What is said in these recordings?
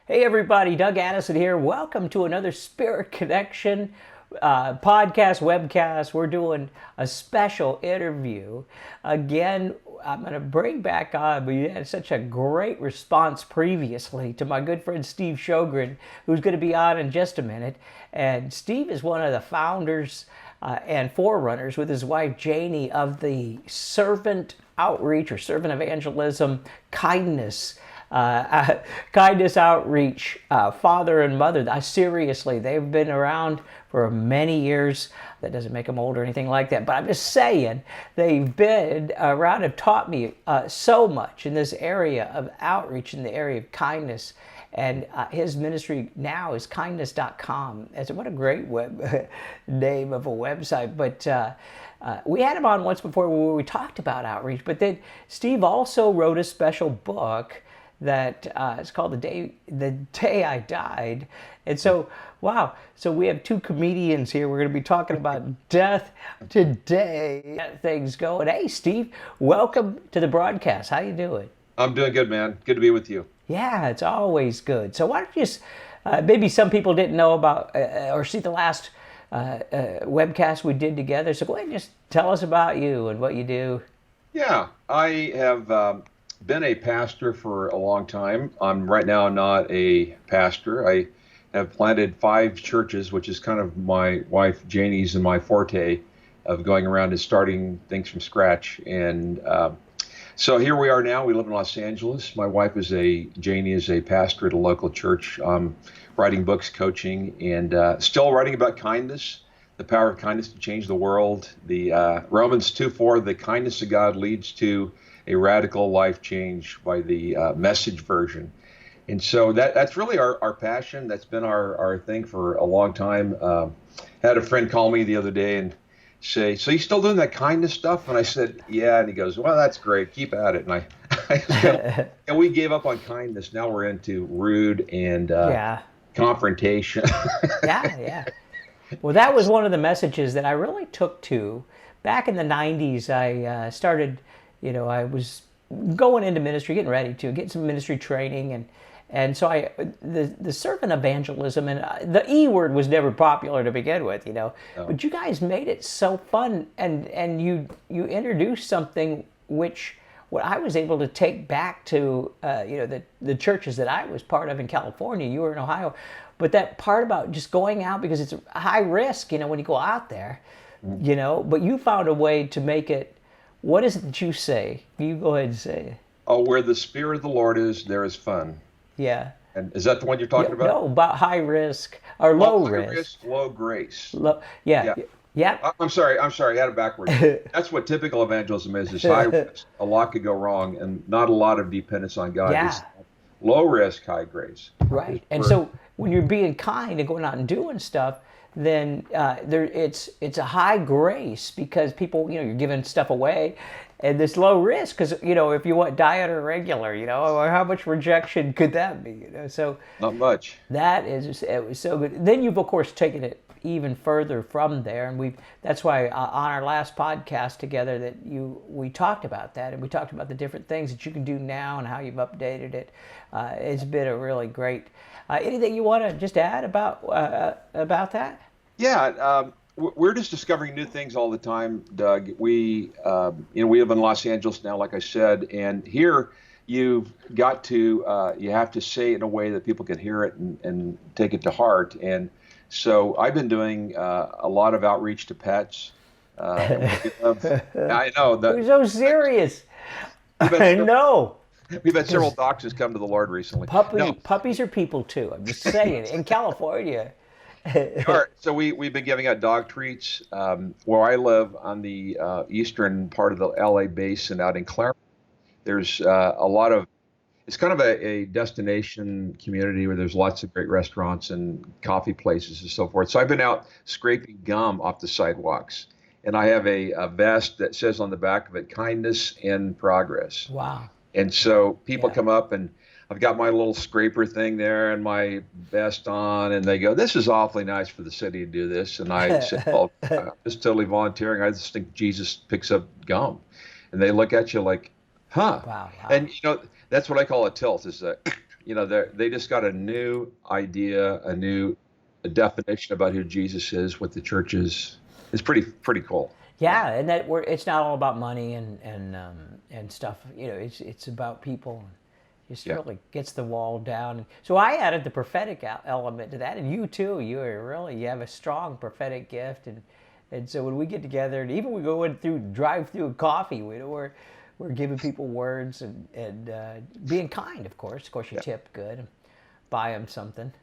Hey everybody, Doug Addison here. Welcome to another Spirit Connection podcast, webcast. We're doing a special interview. Again, I'm going to bring back on, we had such a great response previously to my good friend Steve Sjogren, who's going to be on in just a minute. And Steve is one of the founders and forerunners with his wife Janie of the servant outreach or servant evangelism kindness outreach, father and mother. Seriously, they've been around for many years. That doesn't make them old or anything like that, but I'm just saying they've been around and taught me so much in this area of outreach, in the area of kindness. And his ministry now is kindness.com. What a great web name of a website. But we had him on once before where we talked about outreach. But then Steve also wrote a special book that it's called the Day I Died. And so, wow, so we have two comedians here. We're going to be talking about death today. Things going. Hey, Steve, welcome to the broadcast. How you doing? I'm doing good, man. Good to be with you. Yeah, it's always good. So why don't you just, maybe some people didn't know about or see the last webcast we did together. So go ahead and just tell us about you and what you do. Yeah, I have been a pastor for a long time. I'm right now not a pastor. I have planted 5 churches, which is kind of my wife Janie's and my forte of going around and starting things from scratch. And so here we are now. We live in Los Angeles. My wife Janie is a pastor at a local church, writing books, coaching, and still writing about kindness, the power of kindness to change the world. The Romans 2:4, the kindness of God leads to a radical life change by the Message version. And so that's really our passion. That's been our thing for a long time. Had a friend call me the other day and say, "So you still doing that kindness stuff?" And I said, "Yeah." And he goes, "Well, that's great. Keep at it." And I said, and we gave up on kindness. Now we're into rude and confrontation. Yeah. Well, that was one of the messages that I really took to. Back in the 90s, I started, I was going into ministry, getting ready to get some ministry training. And so the servant evangelism, and the E word was never popular to begin with, No. But you guys made it so fun, and you introduced something which what I was able to take back to, the churches that I was part of in California. You were in Ohio. But that part about just going out, because it's a high risk, when you go out there, but you found a way to make it. What is it that you say? You go ahead and say it. Oh, where the Spirit of the Lord is, there is fun. Yeah. And is that the one you're talking about? No, about high risk or low risk. High risk, low grace. Yeah. I'm sorry. I had it backwards. That's what typical evangelism is high risk. A lot could go wrong and not a lot of dependence on God. Yeah. It's low risk, high grace. Right. And so when you're being kind and going out and doing stuff, then it's a high grace because people, you're giving stuff away, and this low risk because, if you want diet or regular, or how much rejection could that be, So Not much. It was so good. Then you've, of course, taken it even further from there, and that's why on our last podcast together that we talked about that, and we talked about the different things that you can do now and how you've updated it. It's been a really great. Anything you want to just add about that? Yeah, we're just discovering new things all the time, Doug. We live in Los Angeles now, like I said, and here you've got to you have to say it in a way that people can hear it and take it to heart. And so I've been doing a lot of outreach to pets. I know that. You're so serious. I know. We've had several dachshunds come to the Lord recently. Puppies are people too. I'm just saying. In California. Sure. So we've been giving out dog treats where I live on the eastern part of the LA basin out in Claremont. There's a lot of, it's kind of a destination community where there's lots of great restaurants and coffee places and so forth. So I've been out scraping gum off the sidewalks. And I have a vest that says on the back of it, kindness in progress. Wow. And so people come up and I've got my little scraper thing there and my vest on, and they go, "This is awfully nice for the city to do this." And I said, "Well, I'm just totally volunteering. I just think Jesus picks up gum." And they look at you like, Huh. Wow, wow. And that's what I call a tilt. Is that they just got a new idea, a new definition about who Jesus is, what the church is. It's pretty cool. Yeah. Yeah, and that it's not all about money and stuff. It's about people. Just Yeah. really gets the wall down. So I added the prophetic element to that, and you too. You have a strong prophetic gift, and so when we get together, and even we go in through drive through coffee, we're giving people words and being kind, of course. Of course, you Yeah. tip good, and buy them something.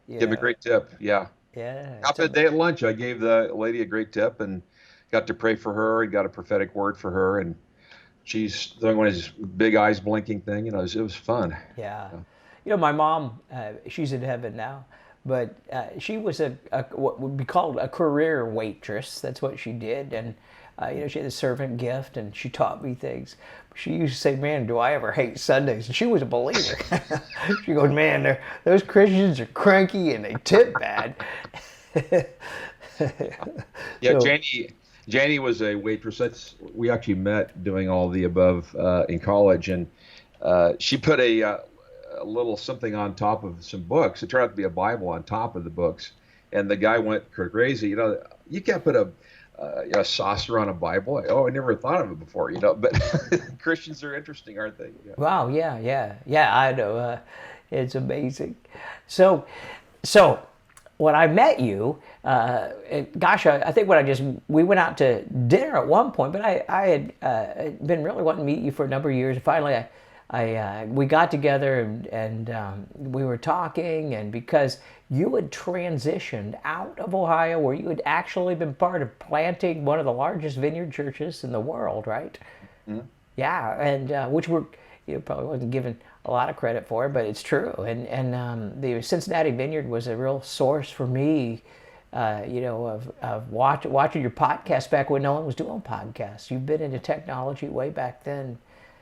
Give a great tip. Yeah. Yeah, After the day at lunch, I gave the lady a great tip and got to pray for her and got a prophetic word for her. And she's doing one of these big eyes blinking thing. It was fun. yeah. Yeah. My mom, she's in heaven now, but she was what would be called a career waitress. That's what she did, and she had a servant gift, and she taught me things. She used to say, "Man, do I ever hate Sundays?" And she was a believer. She goes, "Man, those Christians are cranky and they tip bad." Yeah, So, Janie was a waitress. We actually met doing all the above in college, and she put a little something on top of some books. It turned out to be a Bible on top of the books, and the guy went crazy. You can't put a saucer on a Bible. Oh, I never thought of it before. But Christians are interesting, aren't they? Yeah. wow, yeah. I know. It's amazing. So when I met you, gosh, I think we went out to dinner at one point, but I had been really wanting to meet you for a number of years. Finally, we got together and we were talking, and because you had transitioned out of Ohio, where you had actually been part of planting one of the largest vineyard churches in the world, right? Mhm. Yeah, and which probably wasn't given a lot of credit for, but it's true. And the Cincinnati Vineyard was a real source for me, of watching your podcast back when no one was doing podcasts. You've been into technology way back then,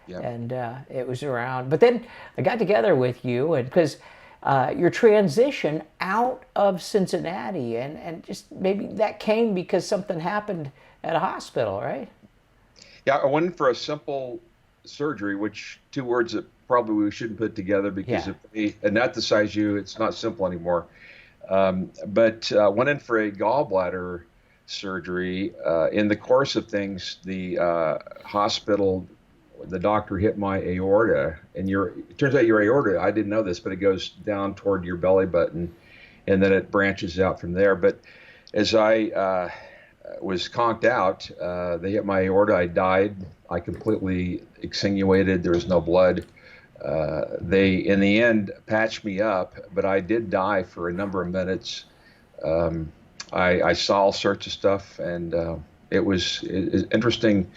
Yeah. and it was around. But then I got together with you, and because your transition out of Cincinnati, and just maybe that came because something happened at a hospital, right? Yeah, I went in for a simple surgery, which two words that probably we shouldn't put together because Yeah. if they anesthetize you, it's not simple anymore. But went in for a gallbladder surgery. In the course of things, the hospital, the doctor hit my aorta, and it turns out your aorta, I didn't know this, but it goes down toward your belly button, and then it branches out from there. But as I was conked out, they hit my aorta. I died. I completely exsanguinated. There was no blood. They, in the end, patched me up, but I did die for a number of minutes. I saw all sorts of stuff, and it was interesting.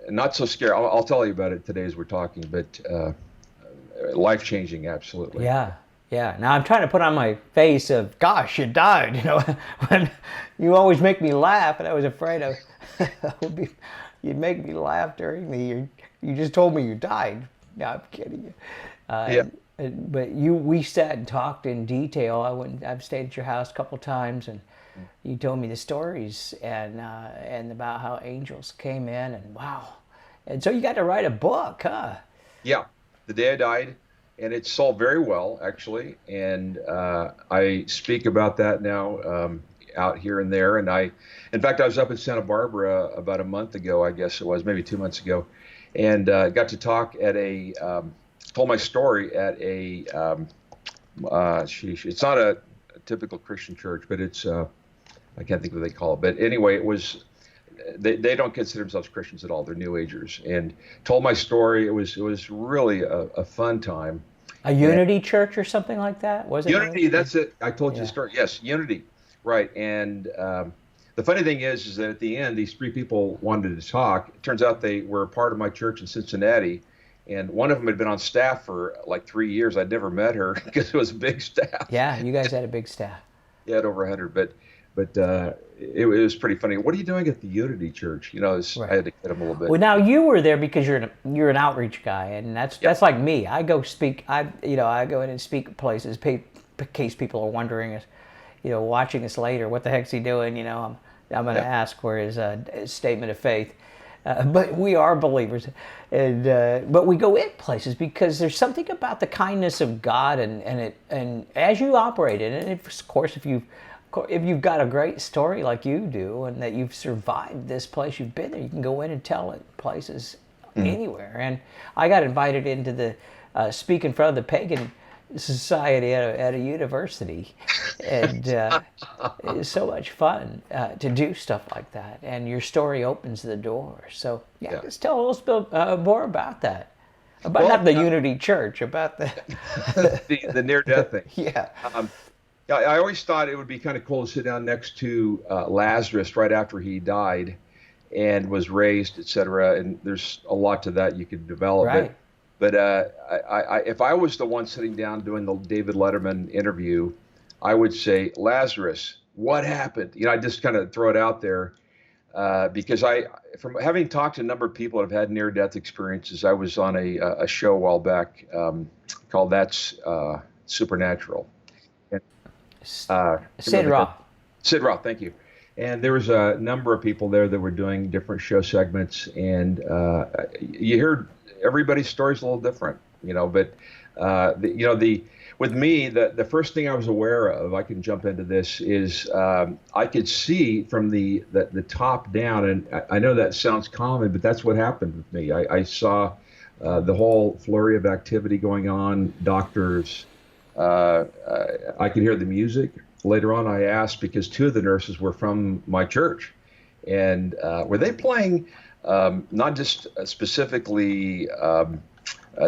Not so scary. I'll tell you about it today as we're talking, but life-changing, absolutely. Yeah, yeah. Now I'm trying to put on my face of, gosh, you died. When you always make me laugh, and I was afraid of, you'd make me laugh during you just told me you died. No, I'm kidding you. Yeah. But we sat and talked in detail. I've stayed at your house a couple times, and you told me the stories and about how angels came in, and wow. And so you got to write a book, huh? Yeah, the day I died, and it sold very well, actually. And I speak about that now out here and there. And in fact, I was up in Santa Barbara about a month ago, I guess it was, maybe 2 months ago, and got to talk told my story at it's not a typical Christian church, but it's, I can't think of what they call it. But anyway, it was, they don't consider themselves Christians at all. They're New Agers, and told my story. It was really a fun time. A Unity Church or something like that? Was it Unity, that's it. I told you Yeah. the story. Yes, Unity. Right. And the funny thing is that at the end, these three people wanted to talk. It turns out they were a part of my church in Cincinnati. And one of them had been on staff for like 3 years. I'd never met her because it was a big staff. Yeah, you guys had a big staff. Yeah, had over 100. But it was pretty funny. What are you doing at the Unity Church? Right. I had to get them a little bit. Well, now you were there because you're an outreach guy, and that's like me. I go speak. I go in and speak at places. In case people are wondering, watching us later, what the heck's he doing? I'm going to ask for his statement of faith. but we are believers, and but we go in places because there's something about the kindness of God, and as you operate in it, and of course, if you've got a great story like you do, and that you've survived this place, you've been there, you can go in and tell it places anywhere. And I got invited into the speak in front of the pagan society at a university, and it's so much fun to do stuff like that, and your story opens the door. So just tell us more about that, about not the Unity Church, about the the near-death thing. Yeah. I always thought it would be kind of cool to sit down next to Lazarus right after he died and was raised, etc. And there's a lot to that you could develop. Right. But if I was the one sitting down doing the David Letterman interview, I would say, Lazarus, what happened? I just kind of throw it out there because from having talked to a number of people that have had near-death experiences, I was on a show a while back called That's Supernatural. And, Sid Roth. Sid Roth, thank you. And there was a number of people there that were doing different show segments, and you heard everybody's story's a little different, but with me, the first thing I was aware of, I can jump into this, is I could see from the top down, and I know that sounds common, but that's what happened with me. I saw the whole flurry of activity going on, doctors, I could hear the music. Later on, I asked, because two of the nurses were from my church, and were they playing not just specifically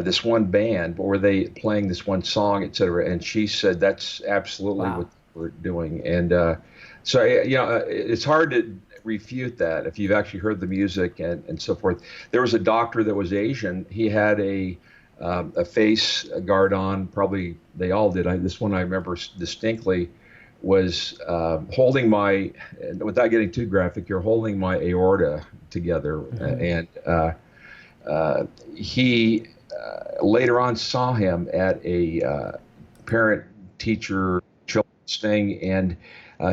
this one band, but were they playing this one song, et cetera? And she said, that's absolutely what we're doing. And so, it's hard to refute that if you've actually heard the music and so forth. There was a doctor that was Asian. He had a face guard on. Probably they all did. This one I remember distinctly was holding my, without getting too graphic, you're holding my aorta together. And he later on saw him at a parent-teacher children's thing, and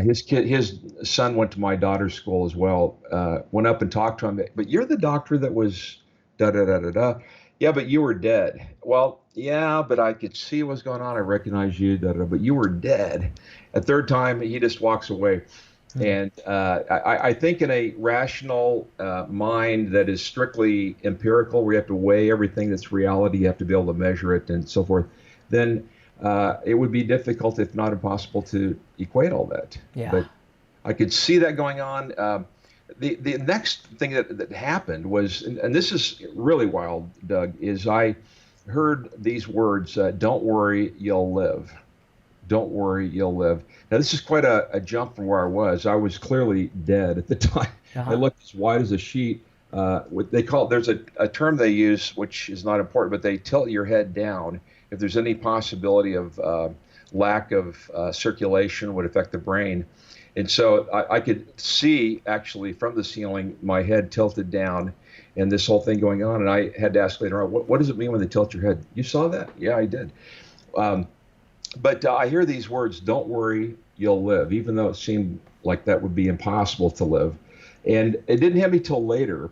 his son went to my daughter's school as well, went up and talked to him, but you're the doctor that was da-da-da-da-da. Yeah, but you were dead. Well, yeah, but I could see what was going on. I recognize you, but you were dead. A third time, he just walks away. And I think in a rational mind that is strictly empirical, where you have to weigh everything that's reality, you have to be able to measure it and so forth, then it would be difficult, if not impossible, to equate all that. Yeah. But I could see that going on. The next thing that happened was, and this is really wild, Doug, is I heard these words, don't worry, you'll live. Don't worry, you'll live. Now, this is quite a jump from where I was. I was clearly dead at the time. I looked as wide as a sheet. What they call, there's a term they use, which is not important, but they tilt your head down if there's any possibility of lack of circulation would affect the brain. And so I could see, actually, from the ceiling, my head tilted down and this whole thing going on. And I had to ask later on, what does it mean when they tilt your head? You saw that? Yeah, I did. But I hear these words, don't worry, you'll live, even though it seemed like that would be impossible to live. And it didn't hit me till later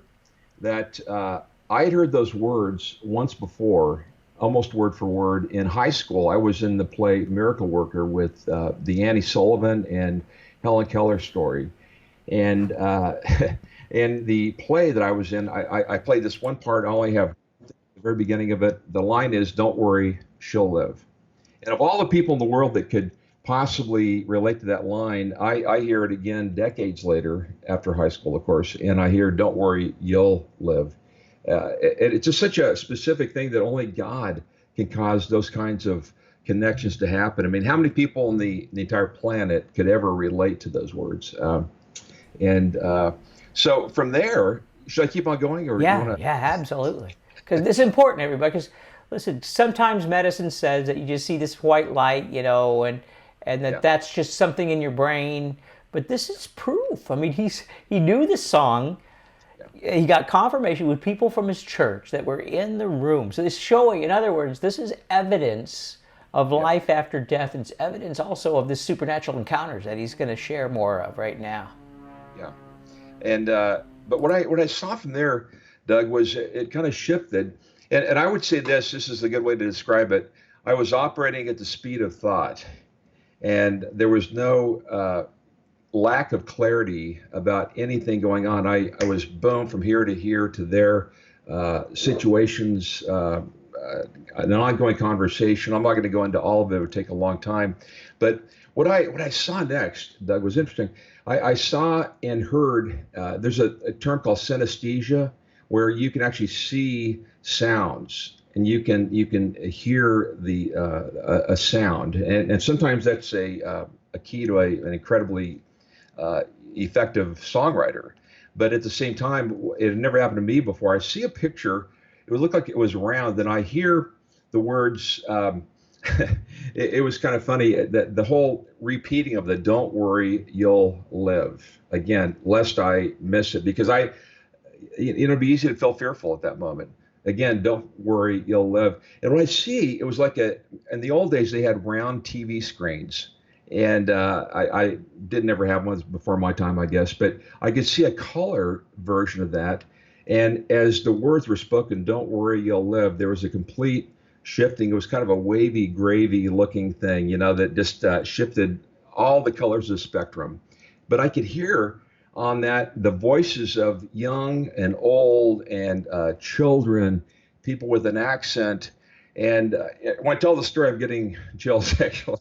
that I had heard those words once before, almost word for word. In high school, I was in the play Miracle Worker with the Annie Sullivan and Helen Keller story. And in the play that I was in, I played this one part. I only have the very beginning of it. The line is, don't worry, she'll live. And of all the people in the world that could possibly relate to that line, I hear it again decades later, after high school, of course, and I hear, don't worry, you'll live. It's just such a specific thing that only God can cause those kinds of connections to happen. I mean, how many people on the entire planet could ever relate to those words? So from there, should I keep on going? Or yeah, absolutely. Because this is important, everybody, because listen, sometimes medicine says that you just see this white light, and that's just something in your brain. But this is proof. I mean, he knew the song. Yeah. He got confirmation with people from his church that were in the room. So it's showing, in other words, this is evidence of life after death. It's evidence also of the supernatural encounters that he's going to share more of right now. Yeah. And But what I saw from there, Doug, was it kind of shifted. And I would say this is a good way to describe it. I was operating at the speed of thought, and there was no lack of clarity about anything going on. I was boom from here to here to there, situations, an ongoing conversation. I'm not going to go into all of it; it would take a long time. But what I saw next, Doug, was interesting. I saw and heard. There's a term called synesthesia, where you can actually see sounds and you can hear the a sound, and sometimes that's a key to an incredibly effective songwriter. But at the same time, it had never happened to me before. I see a picture. It would look like it was round. Then I hear the words. It was kind of funny that the whole repeating of the "Don't worry, you'll live." Again, lest I miss it, because it'd be easy to feel fearful at that moment. Again, don't worry, you'll live. And what I see, it was like in the old days, they had round TV screens. And I didn't ever have one before my time, I guess, but I could see a color version of that. And as the words were spoken, don't worry, you'll live, there was a complete shifting. It was kind of a wavy, gravy looking thing, that just shifted all the colors of the spectrum. But I could hear on that the voices of young and old and children, people with an accent. And when I tell the story, I'm getting chills actually.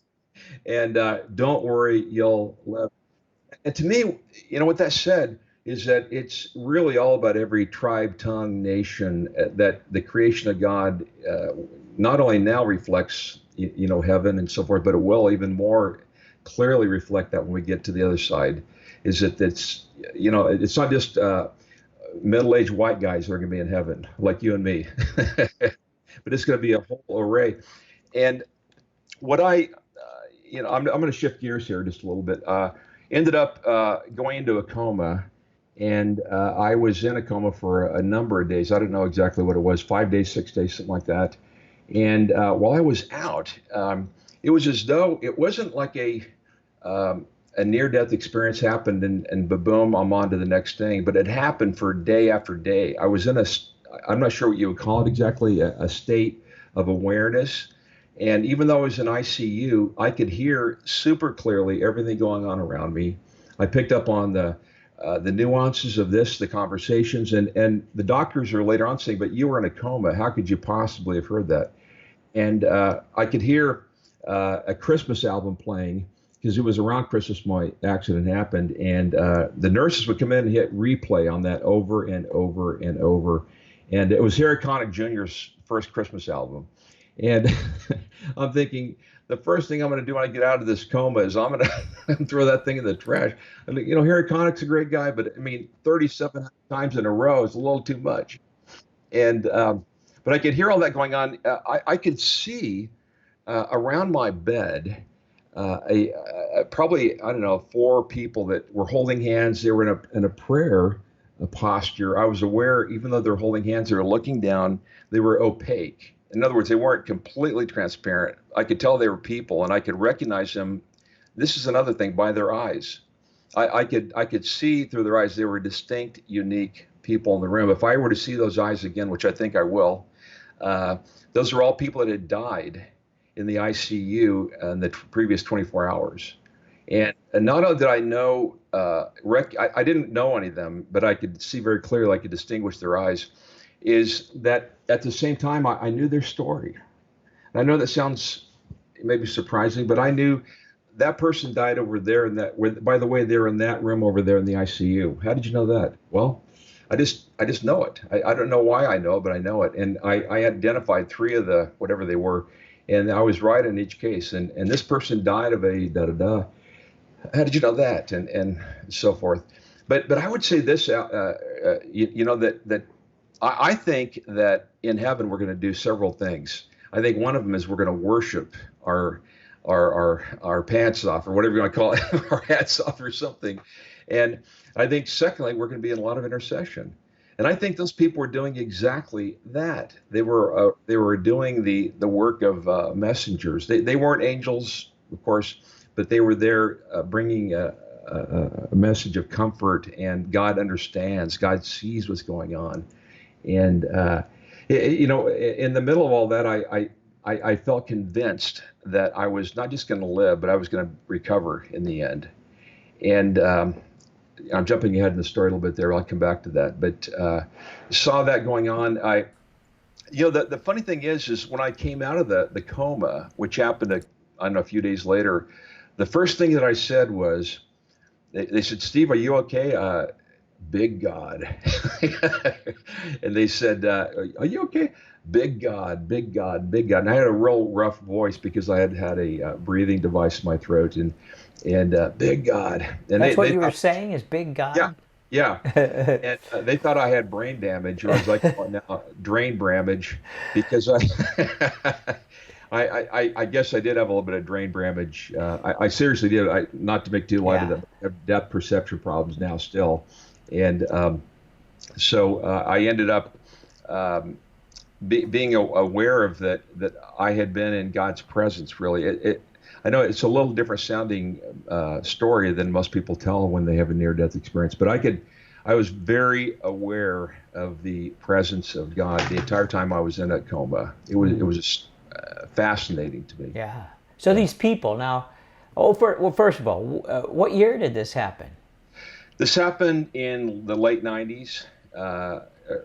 And don't worry, you'll live. And to me, what that said is that it's really all about every tribe, tongue, nation, that the creation of God not only now reflects, heaven and so forth, but it will even more clearly reflect that when we get to the other side. Is that it's not just middle-aged white guys that are going to be in heaven like you and me, but it's going to be a whole array. And what I'm going to shift gears here just a little bit. Ended up going into a coma, and I was in a coma for a number of days. I don't know exactly what it was, 5 days, 6 days, something like that. And while I was out, it was as though it wasn't like a near-death experience happened and boom, I'm on to the next thing. But it happened for day after day. I was in I'm not sure what you would call it exactly, a state of awareness. And even though I was in ICU, I could hear super clearly everything going on around me. I picked up on the nuances of the conversations, and the doctors are later on saying, "But you were in a coma. How could you possibly have heard that?" And I could hear a Christmas album playing, because it was around Christmas my accident happened, and the nurses would come in and hit replay on that over and over and over. And it was Harry Connick Jr.'s first Christmas album. And I'm thinking, the first thing I'm going to do when I get out of this coma is I'm going to throw that thing in the trash. I mean, Harry Connick's a great guy, but I mean, 37 times in a row is a little too much. And but I could hear all that going on. I could see around my bed probably, I don't know, 4 people that were holding hands. They were in a prayer posture. I was aware, even though they're holding hands, they were looking down. They were opaque. In other words, they weren't completely transparent. I could tell they were people, and I could recognize them. This is another thing, by their eyes. I could see through their eyes they were distinct, unique people in the room. If I were to see those eyes again, which I think I will, those are all people that had died in the ICU in the previous 24 hours. And not only did I know, I didn't know any of them, but I could see very clearly, I could distinguish their eyes, is that at the same time, I knew their story. And I know that sounds maybe surprising, but I knew that person died over there, by the way, they're in that room over there in the ICU. How did you know that? Well, I just know it. I don't know why I know it, but I know it. And I identified 3 of the whatever they were, and I was right in each case. And this person died of a da-da-da. How did you know that? And so forth. But I would say this, that I think that in heaven we're going to do several things. I think one of them is we're going to worship our pants off, or whatever you want to call it, our hats off or something. And I think secondly, we're going to be in a lot of intercession. And I think those people were doing exactly that. They were doing the work of messengers. They weren't angels, of course, but they were there bringing a message of comfort, and God understands, God sees what's going on. And, in the middle of all that, I felt convinced that I was not just going to live, but I was going to recover in the end. And I'm jumping ahead in the story a little bit there. I'll come back to that. But saw that going on. The funny thing is when I came out of the coma, which happened, I don't know, a few days later, the first thing that I said was, they said, "Steve, are you okay?" Big God. And they said, "Are you okay?" Big God, big God, big God. And I had a real rough voice because I had a breathing device in my throat, and big God. And That's what you were saying, is big God? Yeah, yeah. And they thought I had brain damage, or as I call it now, drain damage, because I guess I did have a little bit of brain damage. I seriously did. Not to make too light of that, I have depth perception problems now still. And so I ended up being aware of that I had been in God's presence, really. I know it's a little different sounding story than most people tell when they have a near-death experience, but I was very aware of the presence of God the entire time I was in that coma. It was just fascinating to me. Yeah. So these people now, first of all, what year did this happen? This happened in the late 90s,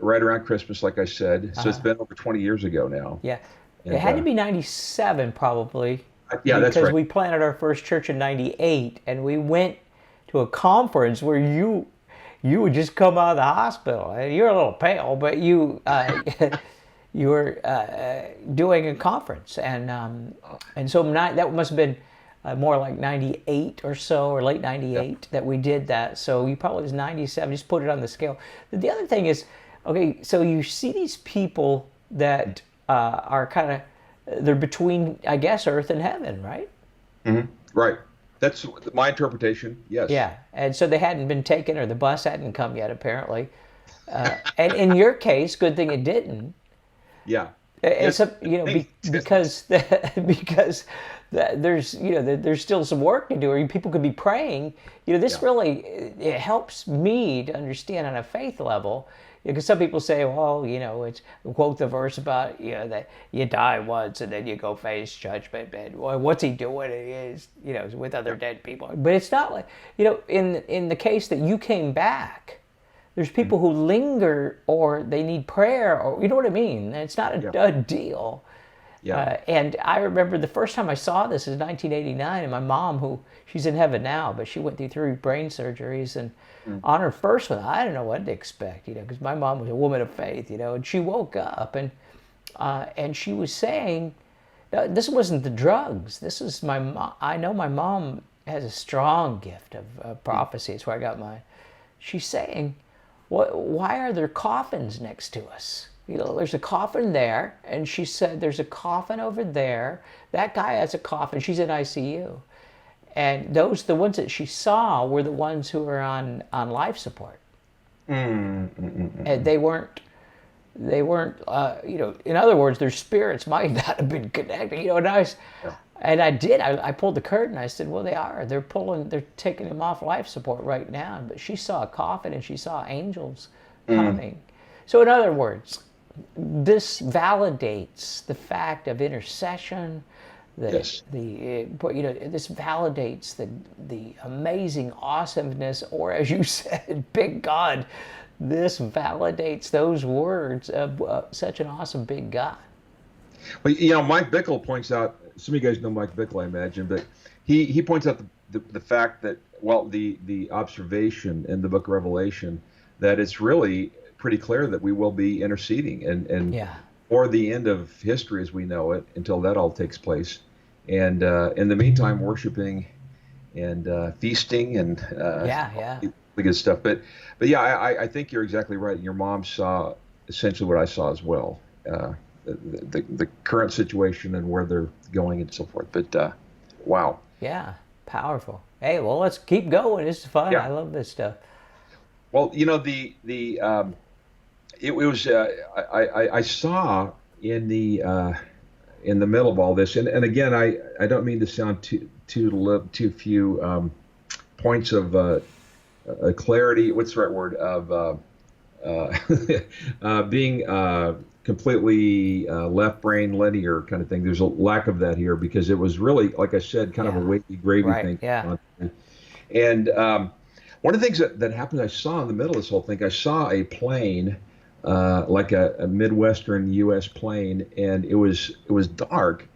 right around Christmas, like I said. So it's been over 20 years ago now. Yeah. And, it had to be 97 probably. Yeah, that's right. Because we planted our first church in 98, and we went to a conference where you would just come out of the hospital. You're a little pale, but you were doing a conference, and so that must have been more like 98 or so, or late 98 that we did that. So you probably was 97. Just put it on the scale. The other thing is, okay, so you see these people that are kind of, they're between, I guess, earth and heaven, right? Mm-hmm. Right. That's my interpretation. Yes. Yeah, and so they hadn't been taken, or the bus hadn't come yet, apparently. And in your case, good thing it didn't. Yeah. It's because there's still some work to do, or people could be praying. This really, it helps me to understand on a faith level. Because some people say, well, it's quote the verse about that you die once and then you go face judgment. And well, what's he doing? He is with other dead people. But it's not like in the case that you came back, there's people who linger, or they need prayer, or you know what I mean. It's not a done deal. Yeah. And I remember the first time I saw this is 1989, and my mom, she's in heaven now, but she went through 3 brain surgeries, and on her first one, I didn't know what to expect, because my mom was a woman of faith, and she woke up, and she was saying, this wasn't the drugs. This is my mom. I know my mom has a strong gift of prophecy. It's where I got mine. She's saying, why are there coffins next to us? There's a coffin there, and she said, there's a coffin over there. That guy has a coffin. She's in ICU. And the ones that she saw were the ones who were on life support. And they weren't, in other words, their spirits might not have been connected, and I pulled the curtain. I said, well, they are. They're taking him off life support right now. But she saw a coffin, and she saw angels coming. So in other words, this validates the fact of intercession. This validates the amazing awesomeness, or as you said, big God. This validates those words of such an awesome big God. Well, Mike Bickle points out. Some of you guys know Mike Bickle, I imagine, but he points out the fact that, the observation in the Book of Revelation, that it's really pretty clear that we will be interceding and or the end of history as we know it, until that all takes place. And in the meantime, worshiping and feasting and the good stuff. But I think you're exactly right. Your mom saw essentially what I saw as well, the current situation and where they're going and so forth. But wow. Yeah, powerful. Hey, well, let's keep going. This is fun. Yeah. I love this stuff. Well, it was I saw in the middle of all this, and again, I don't mean to sound too few points of clarity. What's the right word? Of being completely left brain linear kind of thing. There's a lack of that here because it was really, like I said, kind of a Yeah. wavy gravy Right. thing. Yeah. And one of the things that happened, I saw in the middle of this whole thing, I saw a plane, like a Midwestern U.S. plane, and it was dark,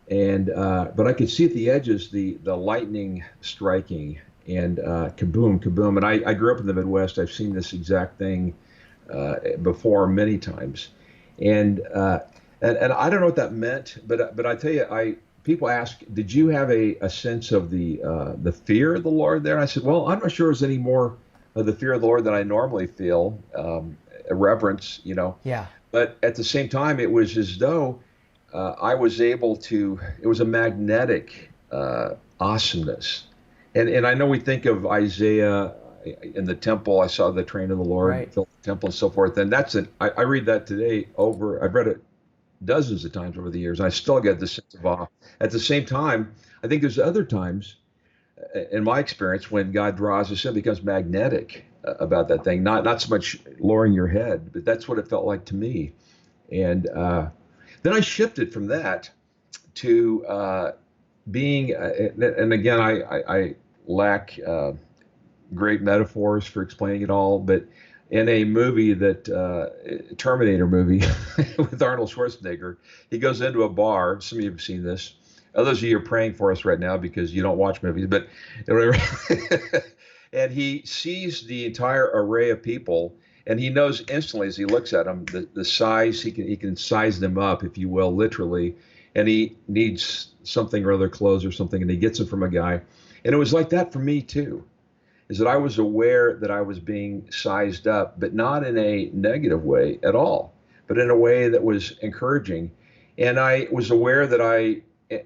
and but I could see at the edges the lightning striking, and kaboom, kaboom. And I grew up in the Midwest. I've seen this exact thing before many times, and and I don't know what that meant, but I tell you, people ask, did you have a sense of the fear of the Lord there? And I said, well, I'm not sure there's any more of the fear of the Lord than I normally feel, a reverence, Yeah. But at the same time, it was as though I was able to. It was a magnetic awesomeness, and I know we think of Isaiah in the temple. I saw the train of the Lord Right. fill the temple and so forth, and I read that today over. I've read it dozens of times over the years, and I still get this sense of awe. At the same time, I think there's other times, in my experience, when God draws us in, becomes magnetic about that thing. Not so much lowering your head, but that's what it felt like to me. And then I shifted from that to being, and again, I lack great metaphors for explaining it all, but in a movie Terminator movie with Arnold Schwarzenegger, he goes into a bar. Some of you have seen this. Others of you are praying for us right now because you don't watch movies, but whatever. And he sees the entire array of people, and he knows instantly as he looks at them the size. He can size them up, if you will, literally. And he needs something or other, clothes or something, and he gets it from a guy. And it was like that for me too. Is that I was aware that I was being sized up, but not in a negative way at all, but in a way that was encouraging. And I was aware that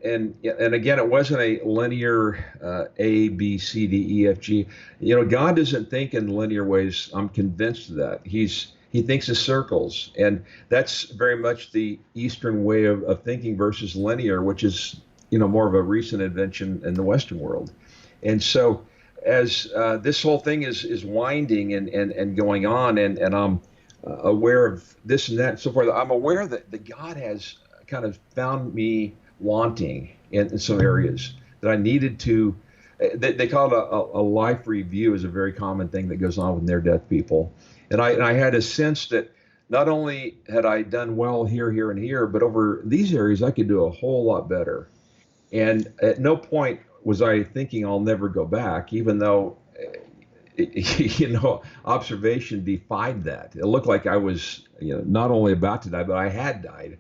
and again, it wasn't a linear A, B, C, D, E, F, G. God doesn't think in linear ways. I'm convinced of that. He thinks in circles, and that's very much the Eastern way of thinking versus linear, which is more of a recent invention in the Western world. And so, as this whole thing is winding and going on, and I'm aware of this and that and so forth, I'm aware that God has kind of found me wanting in some areas that I needed to. They call it a life review, is a very common thing that goes on with near-death people. And I had a sense that not only had I done well here, and here, but over these areas I could do a whole lot better. And at no point was I thinking I'll never go back, even though, observation defied that. It looked like I was, not only about to die, but I had died.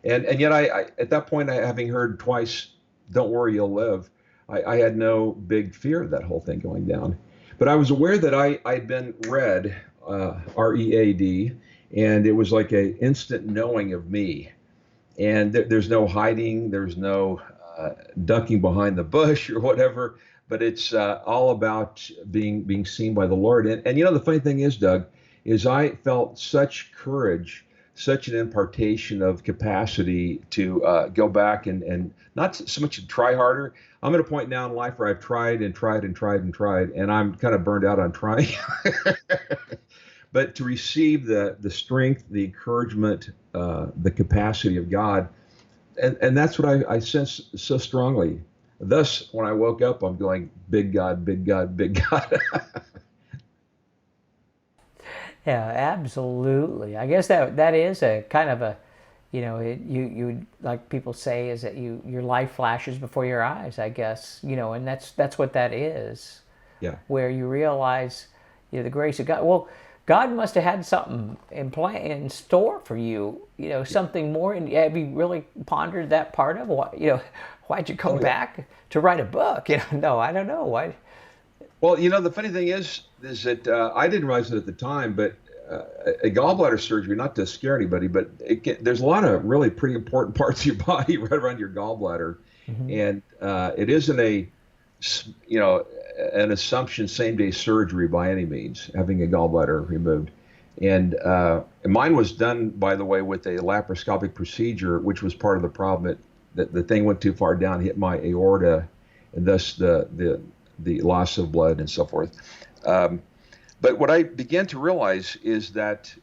And yet I at that point, having heard twice, "Don't worry, you'll live," I had no big fear of that whole thing going down. But I was aware that I'd been read, READ, and it was like a instant knowing of me. And there's no hiding, there's no ducking behind the bush or whatever, but it's all about being seen by the Lord. And the funny thing is, Doug, is I felt such courage, such an impartation of capacity to go back and not so much to try harder. I'm at a point now in life where I've tried and tried and tried and tried, and I'm kind of burned out on trying. But to receive the strength, the encouragement, the capacity of God, and that's what I sense so strongly. Thus, when I woke up, I'm going, big God, big God, big God. Yeah, absolutely. I guess that is a kind of a, you like people say, is that your life flashes before your eyes, I guess, and that's what that is. Yeah. Where you realize, the grace of God. Well, God must have had something in store for you, something more. And have you really pondered that part of what, why'd you come back to write a book? No, I don't know why. Well, the funny thing is that I didn't realize it at the time, but a gallbladder surgery, not to scare anybody, but there's a lot of really pretty important parts of your body right around your gallbladder. Mm-hmm. And it isn't an assumption same-day surgery by any means, having a gallbladder removed. And mine was done, by the way, with a laparoscopic procedure, which was part of the problem. That the thing went too far down, hit my aorta, and thus the the loss of blood and so forth. But what I began to realize is that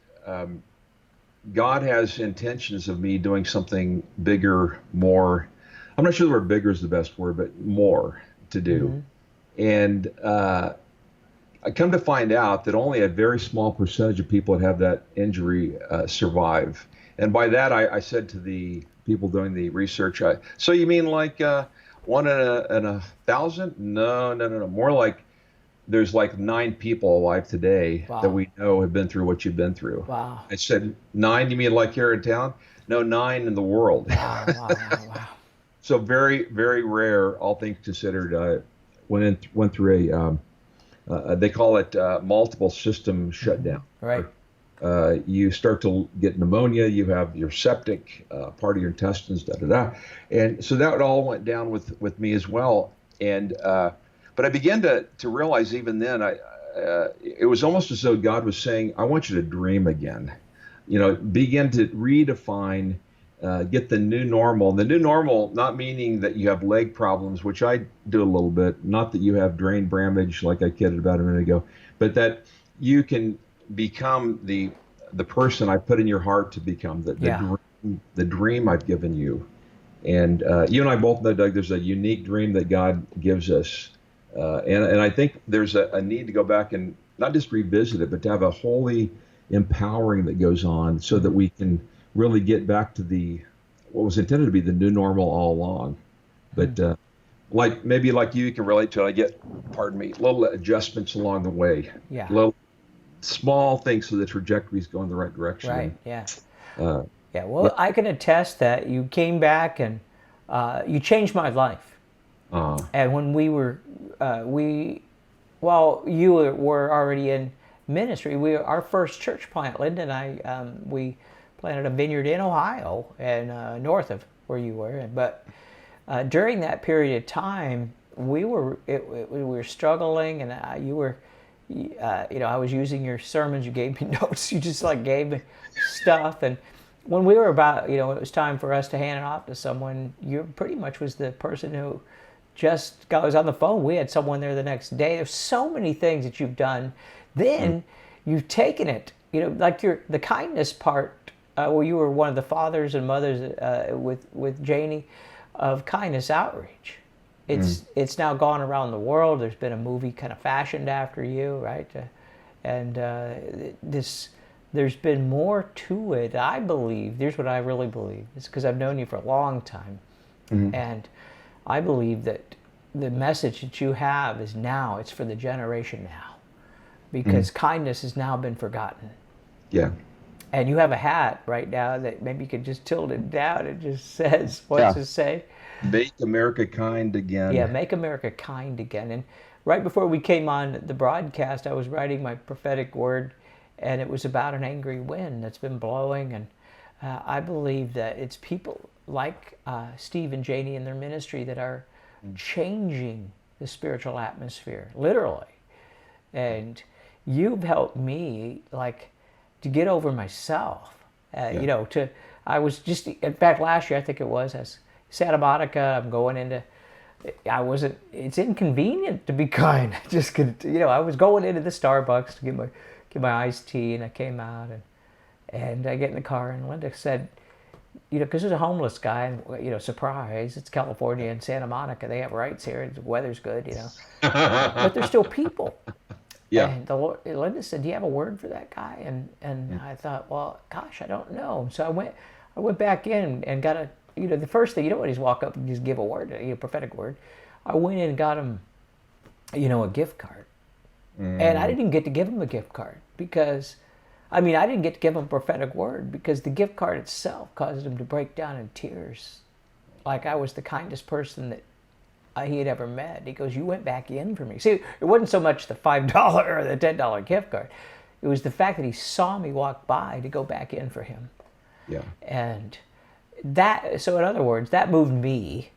God has intentions of me doing something bigger, more. I'm not sure the word bigger is the best word, but more to do. And I come to find out that only a very small percentage of people that have that injury survive. And by that, I said to the people doing the research, so you mean like 1 in a thousand? No. More like there's like 9 people alive today that we know have been through what you've been through. Wow. I said, 9, you mean like here in town? No, 9 in the world. Wow. So very, very rare, all things considered. Went through they call it multiple system shutdown. Right. You start to get pneumonia, you have your septic, part of your intestines, And so that all went down with me as well. And but I began to realize even then, it was almost as though God was saying, I want you to dream again. Begin to redefine, get the new normal. The new normal, not meaning that you have leg problems, which I do a little bit, not that you have brain damage like I kidded about a minute ago, but that you can become the person I put in your heart to become, the dream I've given you. And you and I both know, Doug, there's a unique dream that God gives us. And I think there's a need to go back and not just revisit it, but to have a holy empowering that goes on so that we can really get back to what was intended to be the new normal all along. But maybe like you can relate to it, I get, little adjustments along the way. Yeah. Little small things so the trajectories go in the right direction. Right, yeah. Well, I can attest that you came back and you changed my life. And when you were already in ministry, our first church plant, Linda and I, we planted a vineyard in Ohio and north of where you were. But during that period of time, we were struggling, and I was using your sermons. You gave me notes. You just gave me stuff. And when we were about, it was time for us to hand it off to someone, you pretty much was the person who just was on the phone. We had someone there the next day. There's so many things that you've done. Then you've taken it, like the kindness part, where you were one of the fathers and mothers with Janie of Kindness Outreach. It's now gone around the world. There's been a movie kind of fashioned after you, right? There's been more to it, I believe. Here's what I really believe. It's because I've known you for a long time. And I believe that the message that you have is now, it's for the generation now. Because kindness has now been forgotten. Yeah. And you have a hat right now that maybe you could just tilt it down. It just says, what's it say? Make America kind again. Yeah, make America kind again. And right before we came on the broadcast, I was writing my prophetic word, and it was about an angry wind that's been blowing. And I believe that it's people like Steve and Janie in their ministry that are changing the spiritual atmosphere, literally. And you've helped me, to get over myself. I was just, in fact, last year, I think it was, as Santa Monica, I'm going into, it's inconvenient to be kind. I was going into the Starbucks to get my iced tea, and I came out, and I get in the car, and Linda said, because there's a homeless guy, and, surprise, it's California and Santa Monica, they have rights here, the weather's good, but they're still people. Yeah. And Linda said, do you have a word for that guy? And I thought, well, gosh, I don't know. So I went back in and got the first thing, you don't always walk up and just give a word, a prophetic word. I went in and got him, a gift card. And I didn't even get to give him a gift card because, I didn't get to give him a prophetic word because the gift card itself caused him to break down in tears. Like I was the kindest person that he had ever met. He goes, you went back in for me. See, it wasn't so much the $5 or the $10 gift card. It was the fact that he saw me walk by to go back in for him. Yeah. And so in other words, that moved me.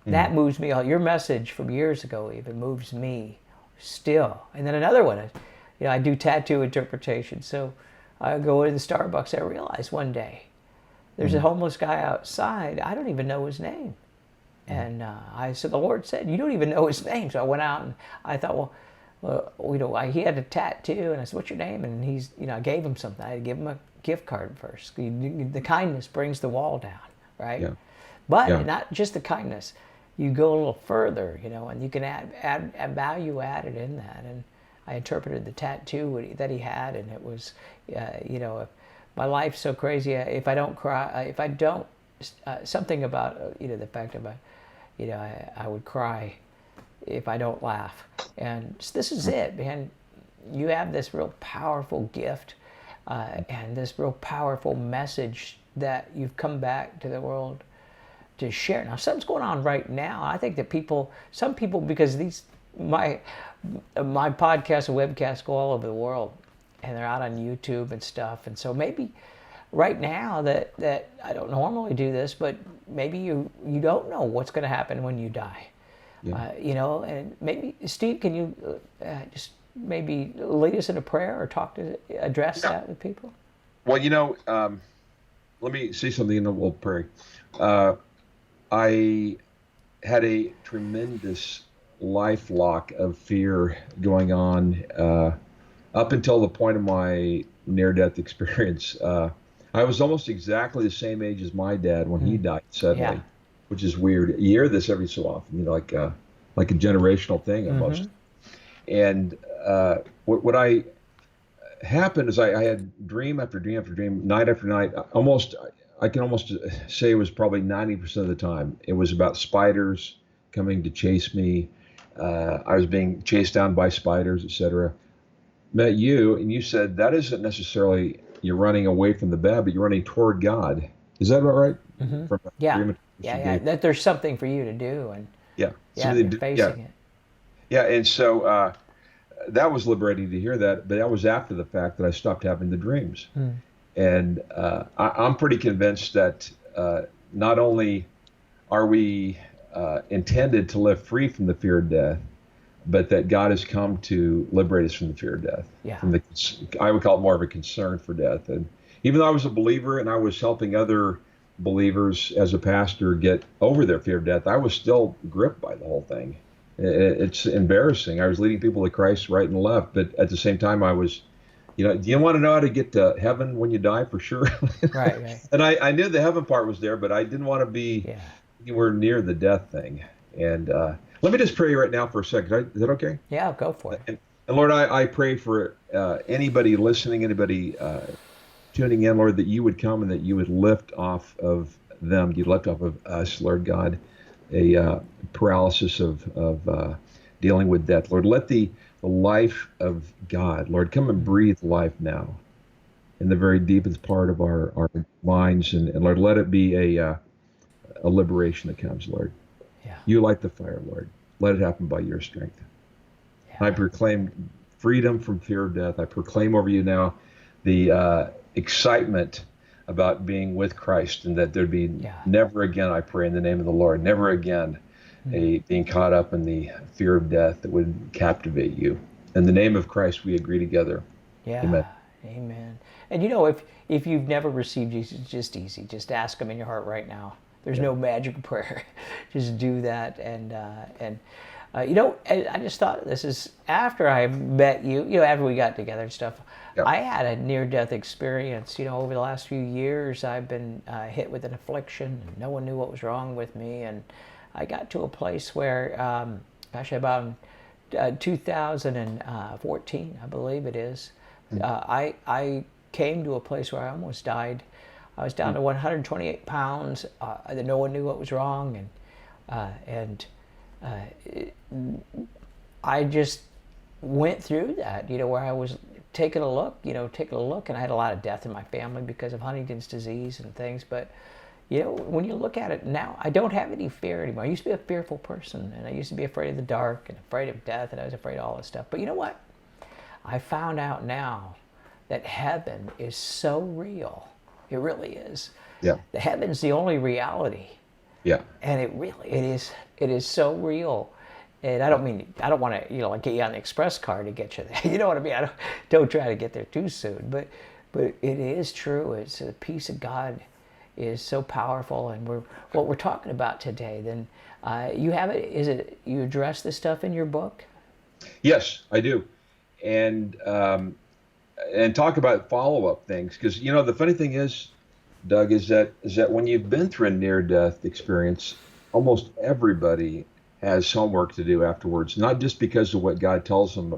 That moves me. Your message from years ago even moves me still. And then another one, I do tattoo interpretation. So I go into the Starbucks. I realize one day there's a homeless guy outside. I don't even know his name. And I said, the Lord said, you don't even know his name. So I went out and I thought, he had a tattoo, and I said, what's your name? And he's, I gave him something. I had to give him a gift card first. The kindness brings the wall down, right? Yeah. But Yeah. not just the kindness. You go a little further, and you can add value added in that. And I interpreted the tattoo that he had, and it was, my life's so crazy. If I don't cry, if I don't, something about, the fact about, I would cry if I don't laugh. And this is it, man. You have this real powerful gift and this real powerful message that you've come back to the world to share. Now, something's going on right now. I think that some people, because my podcasts and webcasts go all over the world, and they're out on YouTube and stuff. And so maybe right now that I don't normally do this, but maybe you don't know what's going to happen when you die. Yeah. And maybe, Steve, can you just maybe lead us in a prayer or address that with people? Well, let me say something and then we'll pray. I had a tremendous life lock of fear going on up until the point of my near-death experience. I was almost exactly the same age as my dad when he died suddenly, which is weird. You hear this every so often, like a generational thing almost. And what I happened is I had dream after dream after dream, night after night. I can almost say it was probably 90% of the time. It was about spiders coming to chase me. I was being chased down by spiders, etc. Met you, and you said that isn't necessarily you're running away from the bad, but you're running toward God. Is that about right? From that there's something for you to do, and you're facing it. Yeah, and so that was liberating to hear that, but that was after the fact that I stopped having the dreams. And I'm pretty convinced that not only are we intended to live free from the fear of death, but that God has come to liberate us from the fear of death. From I would call it more of a concern for death. And even though I was a believer and I was helping other believers as a pastor get over their fear of death, I was still gripped by the whole thing. It's embarrassing. I was leading people to Christ right and left, but at the same time I was, do you want to know how to get to heaven when you die? For sure. Right. And I knew the heaven part was there, but I didn't want to be anywhere near the death thing. And let me just pray right now for a second. Is that okay? Yeah, go for it. And Lord, I pray for anybody listening, anybody tuning in, Lord, that you would come and that you would lift off of them. You'd lift off of us, Lord God, a paralysis of dealing with death. Lord, let the life of God, Lord, come and breathe life now in the very deepest part of our minds. And Lord, let it be a liberation that comes, Lord. You light the fire, Lord. Let it happen by your strength. I proclaim freedom from fear of death. I proclaim over you now the excitement about being with Christ, and that there'd be never again, I pray in the name of the Lord, never again being caught up in the fear of death that would captivate you. In the name of Christ, we agree together. Amen. And if you've never received Jesus, it's just easy. Just ask him in your heart right now. There's no magic prayer. Just do that. And I just thought this is after I met you, after we got together and stuff. I had a near-death experience. Over the last few years, I've been hit with an affliction. And no one knew what was wrong with me. And I got to a place where, about 2014, I believe it is, I came to a place where I almost died. I was down to 128 pounds. No one knew what was wrong, and I just went through that. Where I was taking a look, and I had a lot of death in my family because of Huntington's disease and things. But when you look at it now, I don't have any fear anymore. I used to be a fearful person, and I used to be afraid of the dark and afraid of death, and I was afraid of all this stuff. But you know what? I found out now that heaven is so real. It really is. The heaven's the only reality. And it is so real. And I don't want to, get you on the express car to get you there. You know what I mean? I don't try to get there too soon. But it is true. It's the peace of God is so powerful, and what we're talking about today. Then you have it. Is it you address this stuff in your book? Yes, I do. And talk about follow-up things, because the funny thing is, Doug, is that when you've been through a near-death experience, almost everybody has homework to do afterwards. Not just because of what God tells them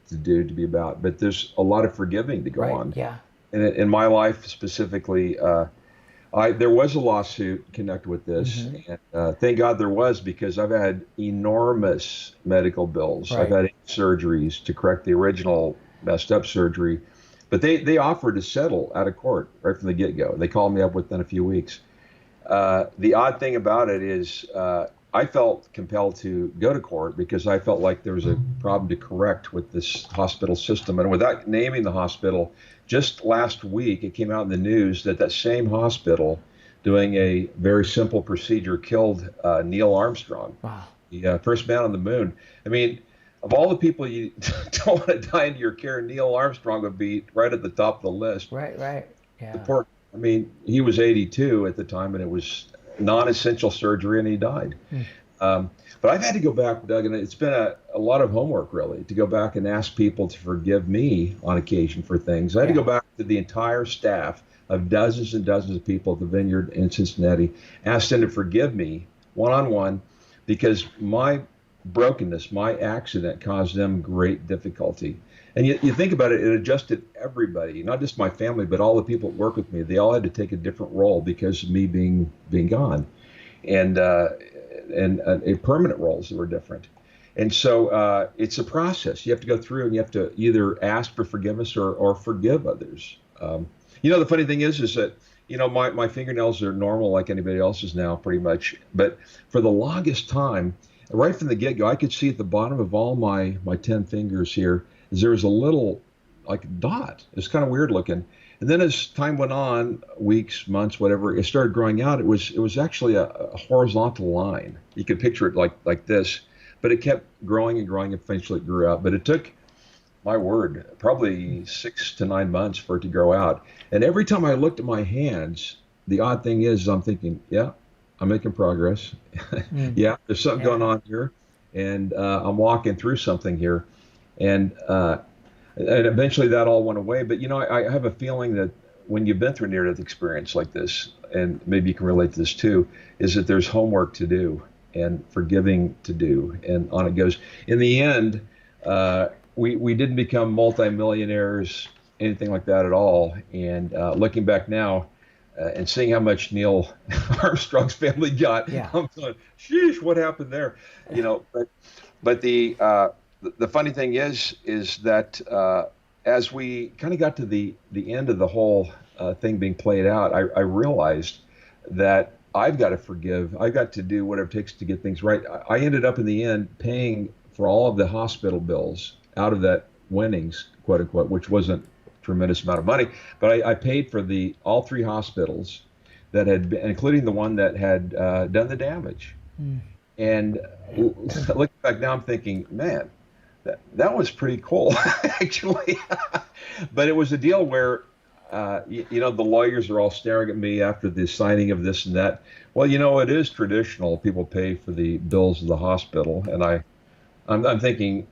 to do, to be about, but there's a lot of forgiving to go Right. on. Yeah. And in my life specifically, there was a lawsuit connected with this, and thank God there was, because I've had enormous medical bills. I've Right. had 8 surgeries to correct the original messed up surgery, but they offered to settle out of court right from the get-go. They called me up within a few weeks. The odd thing about it is I felt compelled to go to court because I felt like there was a problem to correct with this hospital system. And without naming the hospital, just last week it came out in the news that that same hospital, doing a very simple procedure, killed Neil Armstrong, Wow. the first man on the moon. I mean, of all the people you don't want to die into your care, Neil Armstrong would be right at the top of the list. Right. Right. The Yeah. poor, I mean, he was 82 at the time, and it was non-essential surgery, and he died. But I've had to go back, Doug, and it's been a lot of homework, really, to go back and ask people to forgive me on occasion for things. I had to go back to the entire staff of dozens and dozens of people at the Vineyard in Cincinnati, ask them to forgive me one-on-one, because my brokenness, my accident, caused them great difficulty. And you think about it, it adjusted everybody, not just my family, but all the people that work with me. They all had to take a different role because of me being gone, and permanent roles that were different. And so it's a process. You have to go through, and you have to either ask for forgiveness or forgive others. The funny thing is that my fingernails are normal like anybody else's now, pretty much. But for the longest time, right from the get-go, I could see at the bottom of all my 10 fingers here, there was a little like dot. It's kind of weird looking. And then as time went on, weeks, months, whatever, it started growing out. It was actually a horizontal line. You could picture it like this, but it kept growing and growing. Eventually it grew out. But it took, my word, probably 6 to 9 months for it to grow out. And every time I looked at my hands, the odd thing is I'm thinking, yeah, I'm making progress. Yeah, there's something going on here, and I'm walking through something here. And eventually that all went away. But, I have a feeling that when you've been through a near-death experience like this, and maybe you can relate to this too, is that there's homework to do and forgiving to do, and on it goes. In the end, we didn't become multimillionaires, anything like that at all. And looking back now, and seeing how much Neil Armstrong's family got, I'm going, sheesh, what happened there? But the funny thing is that as we kind of got to the end of the whole thing being played out, I realized that I've got to forgive. I've got to do whatever it takes to get things right. I ended up in the end paying for all of the hospital bills out of that winnings, quote unquote, which wasn't a tremendous amount of money, but I paid for all 3 hospitals that had been, including the one that had done the damage. And looking back now, I'm thinking, man, that was pretty cool, actually. But it was a deal where, the lawyers are all staring at me after the signing of this and that. Well, it is traditional. People pay for the bills of the hospital. And I'm thinking,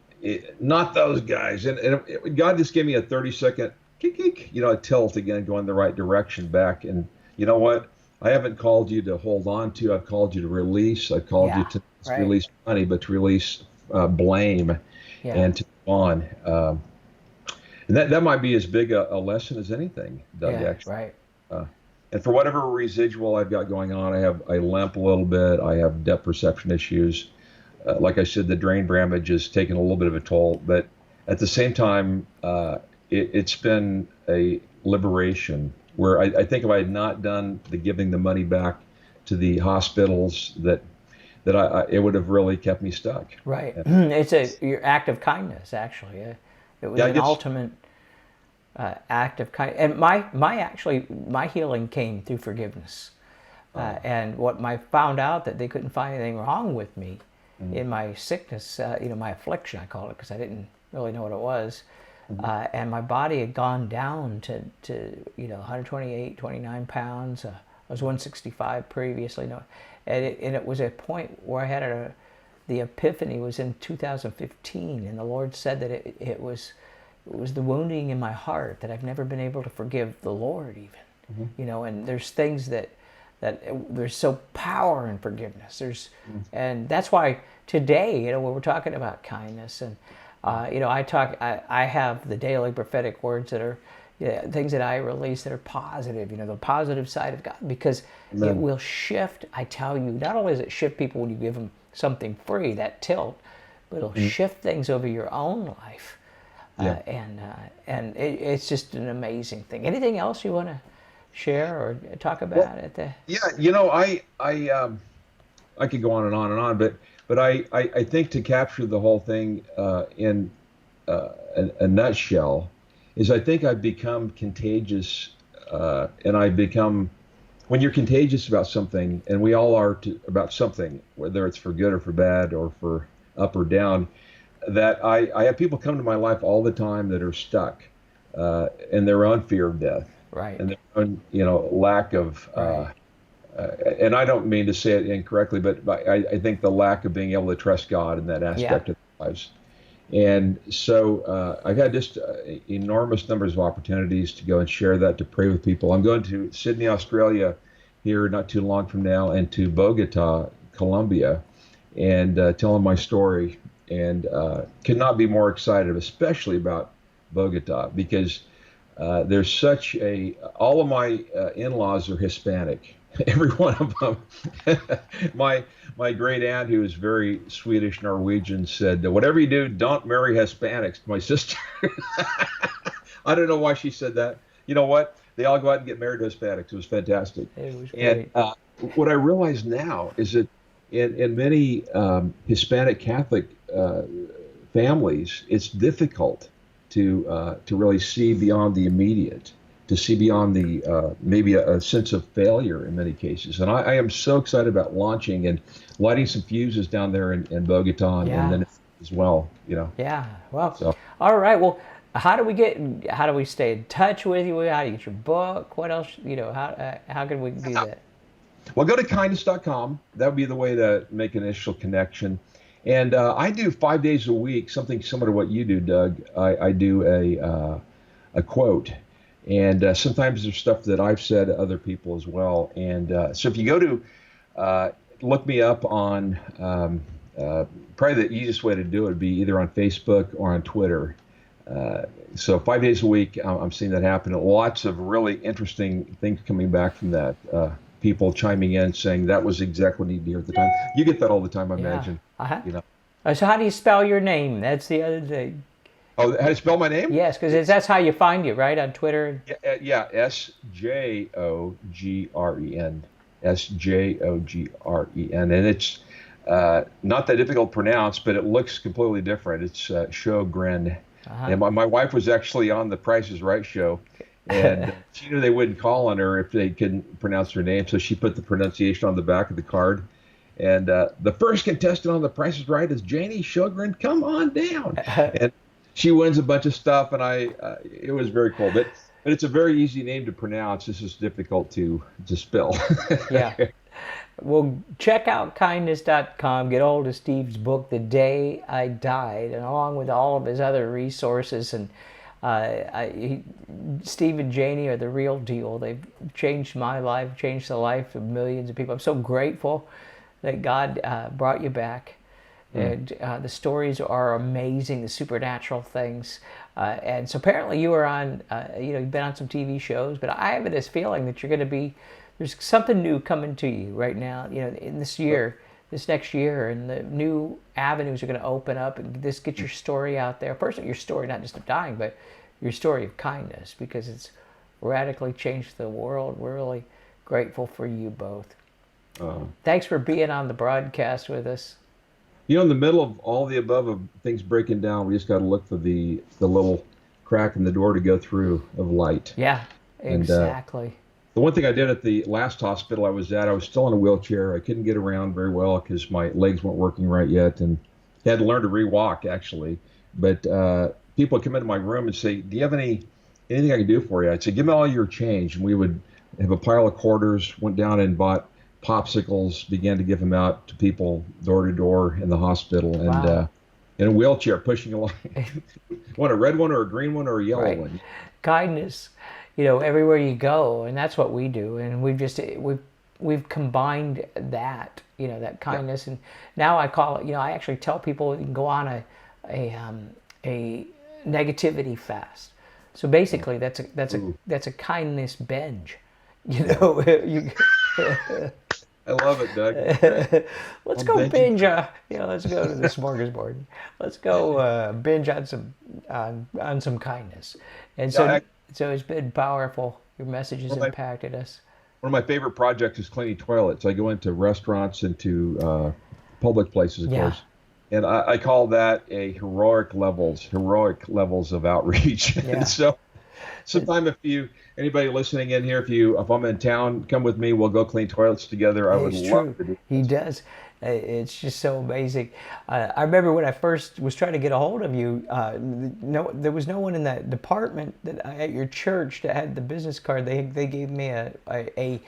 not those guys. And God just gave me a 30-second kick, a tilt again, going the right direction back. And you know what? I haven't called you to hold on to. I've called you to release. I've called you to release money, but to release blame. And to go on. And that might be as big a lesson as anything, Doug, actually. Right. And for whatever residual I've got going on, I limp a little bit. I have depth perception issues. Like I said, the brain damage is taking a little bit of a toll. But at the same time, it's been a liberation where I think if I had not done the giving the money back to the hospitals, that it would have really kept me stuck. Right. It's your act of kindness, actually. It was an ultimate act of kindness. And my healing came through forgiveness. And what I found out that they couldn't find anything wrong with me in my sickness, my affliction, I call it, because I didn't really know what it was. And my body had gone down to 128, 29 pounds. I was 165 previously. No, and it was a point where I had the epiphany was in 2015, and the Lord said that it was the wounding in my heart that I've never been able to forgive the Lord even. And there's things that there's so power in forgiveness. And that's why today, when we're talking about kindness, and I have the daily prophetic words that are things that I release that are positive, the positive side of God, because Amen. It will shift. I tell you, not only does it shift people when you give them something free, that tilt, but it'll shift things over your own life. And it's just an amazing thing. Anything else you want to share or talk about at the? Yeah, I could go on and on and on, but I think to capture the whole thing in a nutshell is I think I've become contagious, and I've become, when you're contagious about something, and we all are about something, whether it's for good or for bad or for up or down, that I have people come to my life all the time that are stuck in their own fear of death, right, and their own lack of. Right. And I don't mean to say it incorrectly, but I think the lack of being able to trust God in that aspect of their lives. And so I've had just enormous numbers of opportunities to go and share that, to pray with people. I'm going to Sydney, Australia here not too long from now, and to Bogota, Colombia, and tell them my story. And could not be more excited, especially about Bogota, because there's such all of my in-laws are Hispanic. Every one of them. My great aunt, who is very Swedish Norwegian, said, "Whatever you do, don't marry Hispanics." My sister. I don't know why she said that. You know what? They all go out and get married to Hispanics. It was fantastic. It was great. And what I realize now is that in many Hispanic Catholic families, it's difficult to really see beyond the immediate, to see beyond the maybe a sense of failure in many cases. And I am so excited about launching and lighting some fuses down there in Bogota and then as well, Yeah. Well, so. All right. Well, how do we stay in touch with you? How do you get your book? What else, how can we do that? Well, go to kindness.com. That would be the way to make an initial connection. And I do 5 days a week, something similar to what you do, Doug. I do a quote. And sometimes there's stuff that I've said to other people as well. And so if you go to look me up on, probably the easiest way to do it would be either on Facebook or on Twitter. So 5 days a week, I'm seeing that happen. Lots of really interesting things coming back from that. People chiming in saying that was exactly what I needed to hear at the time. You get that all the time, I imagine. Uh-huh. So how do you spell your name? That's the other thing. Oh, how to spell my name? Yes, because that's how you find you, right, on Twitter? Yeah, Sjogren. Sjogren. And it's not that difficult to pronounce, but it looks completely different. It's Sjogren. Uh-huh. And my wife was actually on the Price is Right show, and she knew they wouldn't call on her if they couldn't pronounce her name, so she put the pronunciation on the back of the card. And the first contestant on the Price is Right is Janie Sjogren. Come on down. And she wins a bunch of stuff, and it was very cool. But it's a very easy name to pronounce. This is difficult to spell. Yeah. Well, check out kindness.com. Get a hold of Steve's book, The Day I Died, and along with all of his other resources. And Steve and Janie are the real deal. They've changed my life, changed the life of millions of people. I'm so grateful that God brought you back. And the stories are amazing, the supernatural things. And so apparently you were on, you've been on some TV shows, but I have this feeling that you're going to be, there's something new coming to you right now, in this next year, and the new avenues are going to open up and just get your story out there. First, your story, not just of dying, but your story of kindness, because it's radically changed the world. We're really grateful for you both. Thanks for being on the broadcast with us. In the middle of all the above of things breaking down, we just got to look for the little crack in the door to go through of light. Yeah, exactly. And, the one thing I did at the last hospital I was at, I was still in a wheelchair. I couldn't get around very well because my legs weren't working right yet, and had to learn to re-walk, actually. But people would come into my room and say, "Do you have anything I can do for you?" I'd say, "Give me all your change," and we would have a pile of quarters, went down and bought popsicles, began to give them out to people door to door in the hospital, and Wow. in a wheelchair pushing along. Want a red one or a green one or a yellow Right. one? Kindness, everywhere you go, and that's what we do. And we've combined that, that Yeah. kindness. And now I call it, I actually tell people you can go on a negativity fast. So basically, Ooh, that's a kindness binge. yeah. You I love it, Doug. That's great. let's I'm go benching. binge. Let's go to the smorgasbord. Let's go binge on some kindness. And Yeah, so it's been powerful. Your message has one of my impacted us. one of my favorite projects is cleaning toilets. I go into restaurants and to public places, of Yeah, course, and I call that a heroic levels of outreach. And yeah. so, sometime if anybody listening in here, if I'm in town, come with me. We'll go clean toilets together. I would It's love true. to do He this. does. It's just so amazing. I remember when I first was trying to get a hold of you. No, there was no one in that department at your church that had the business card. They gave me a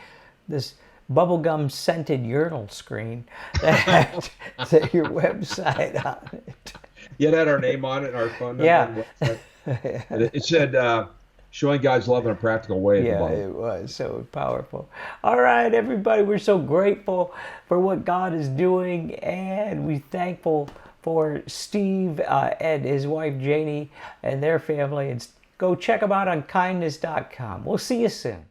this bubblegum scented urinal screen that had your website on it. Yet had our name on it and our phone number Yeah. and website. And it said, "Showing God's love in a practical way" at the Yeah, bottom. it was so powerful. All right, everybody, we're so grateful for what God is doing, and we're thankful for Steve and his wife Janie and their family. And go check them out on kindness.com. We'll see you soon.